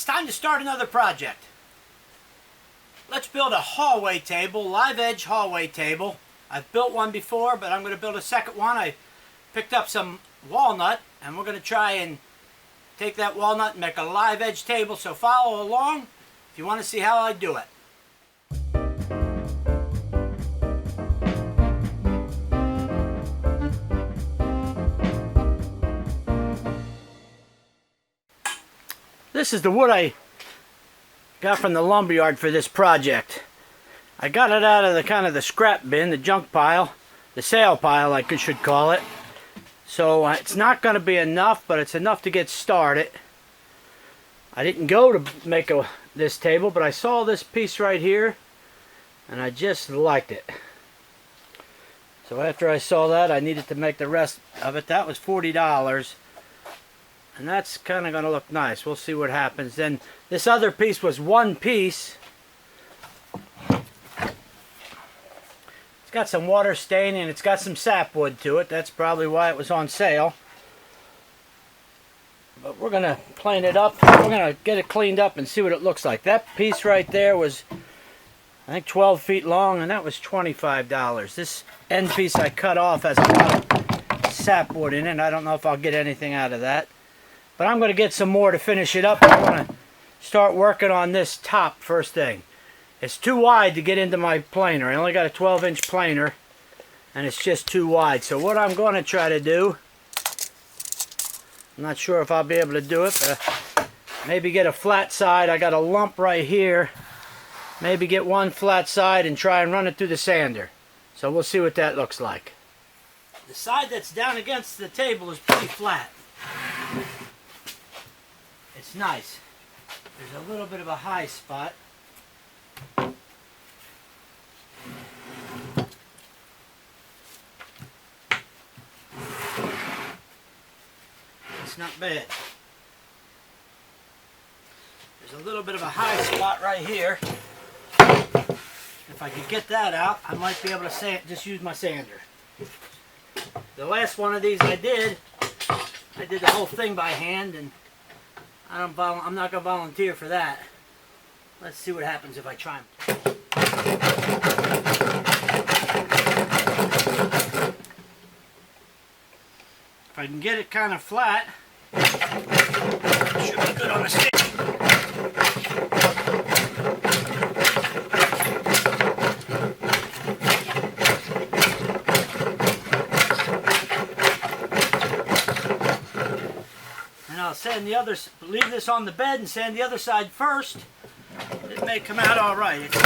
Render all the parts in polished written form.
It's time to start another project. Let's build a hallway table, live edge hallway table. I've built one before, but I'm going to build a second one. I picked up some walnut, and we're going to try and take that walnut and make a live edge table, so follow along if you want to see how I do it. This is the wood I got from the lumberyard for this project. I got it out of the kind of the scrap bin, the junk pile, the sale pile I should call it. So it's not going to be enough, but it's enough to get started. I didn't go to make this table, but I saw this piece right here and I just liked it. So after I saw that, I needed to make the rest of it. That was $40. And that's kind of going to look nice. We'll see what happens. Then this other piece was one piece. It's got some water stain and it's got some sapwood to it. That's probably why it was on sale. But we're going to plane it up. We're going to get it cleaned up and see what it looks like. That piece right there was, I think, 12 feet long, and that was $25. This end piece I cut off has a lot of sapwood in it. I don't know if I'll get anything out of that. But I'm going to get some more to finish it up. I want to start working on this top first thing. It's too wide to get into my planer. I only got a 12-inch planer, and it's just too wide. So what I'm going to try to do, I'm not sure if I'll be able to do it, but maybe get a flat side. I got a lump right here. Maybe get one flat side and try and run it through the sander. So we'll see what that looks like. The side that's down against the table is pretty flat. It's nice. There's a little bit of a high spot. It's not bad. There's a little bit of a high spot right here. If I could get that out, I might be able to just use my sander. The last one of these I did the whole thing by hand, and I'm not going to volunteer for that. Let's see what happens if I try. If I can get it kind of flat, it should be good on the stick. I'll sand the other, leave this on the bed and sand the other side first. It may come out all right. It's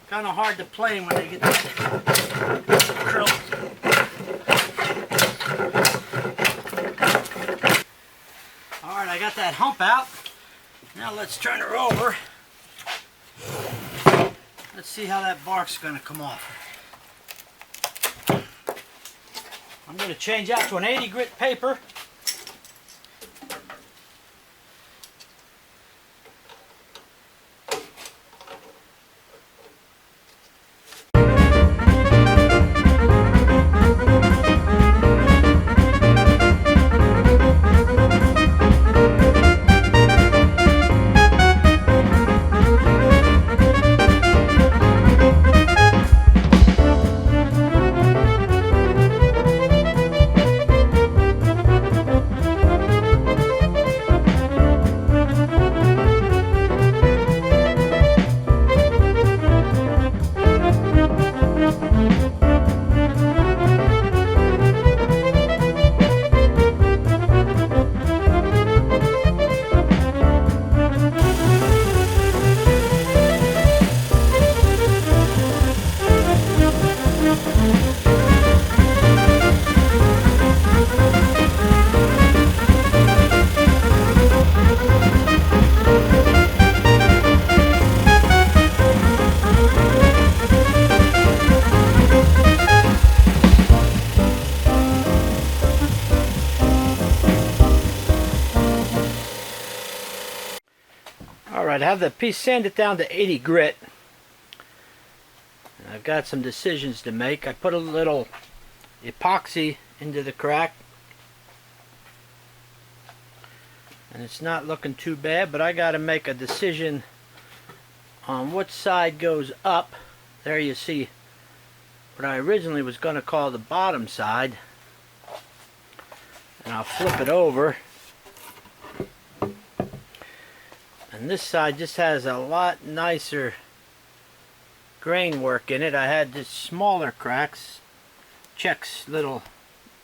kind of hard to plane when they get that curl. All right, I got that hump out. Now let's turn her over. Let's see how that bark's going to come off. I'm going to change out to an 80 grit paper. Alright, I have the piece sanded down to 80 grit. I've got some decisions to make. I put a little epoxy into the crack. and it's not looking too bad, but I got to make a decision on which side goes up. There you see what I originally was going to call the bottom side, and I'll flip it over, and this side just has a lot nicer grain work in it. I had just smaller cracks, checks, little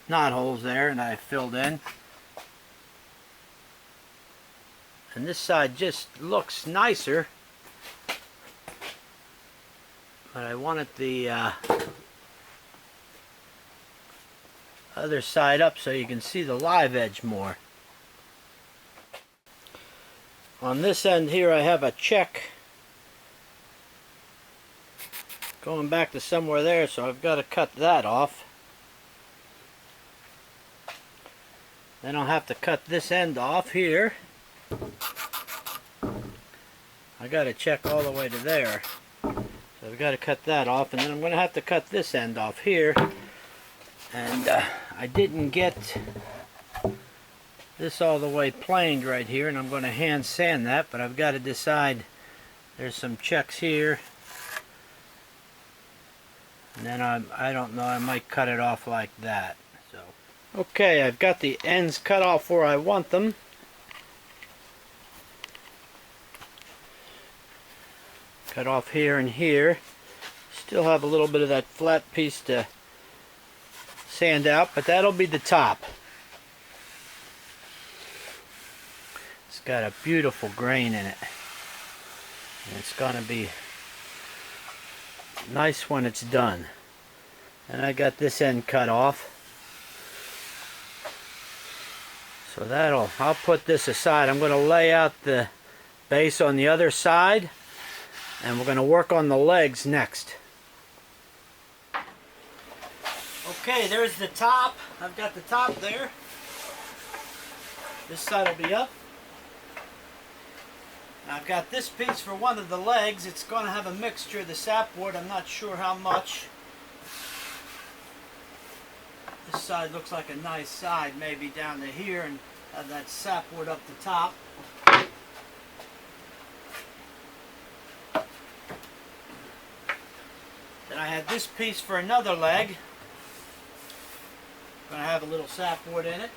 knot holes there, and I filled in. And this side just looks nicer, but I wanted the other side up so you can see the live edge more. On this end here I have a check going back to somewhere there, so I've got to cut that off. Then I'll have to cut this end off here. I got to check all the way to there, so I've got to cut that off, and then I'm going to have to cut this end off here. And I didn't get this all the way planed right here, and I'm going to hand sand that, but I've got to decide. There's some checks here, and then I don't know, I might cut it off like that. So okay, I've got the ends cut off where I want them. Cut off here and here. Still have a little bit of that flat piece to sand out, but that'll be the top. It's got a beautiful grain in it, and it's gonna be nice when it's done. And I got this end cut off, so I'll put this aside. I'm going to lay out the base on the other side, and we're going to work on the legs next. Okay, there's the top. I've got the top there. This side will be up. Now I've got this piece for one of the legs. It's going to have a mixture of the sapwood. I'm not sure how much. This side looks like a nice side, maybe down to here, and have that sapwood up the top. Then I had this piece for another leg. Going to have a little sapwood in it.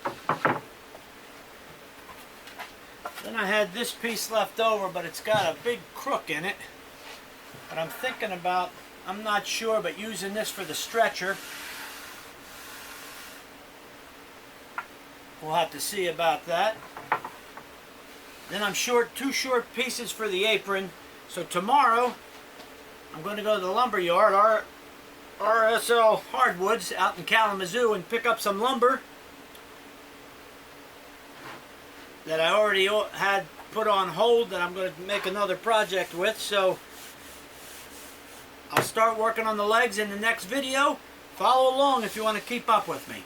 Then I had this piece left over, but it's got a big crook in it. But I'm thinking about, I'm not sure, but using this for the stretcher. We'll have to see about that. Then I'm short 2 short pieces for the apron. So tomorrow I'm going to go to the lumber yard, RSL Hardwoods out in Kalamazoo, and pick up some lumber that I already had put on hold that I'm going to make another project with. So I'll start working on the legs in the next video. Follow along if you want to keep up with me.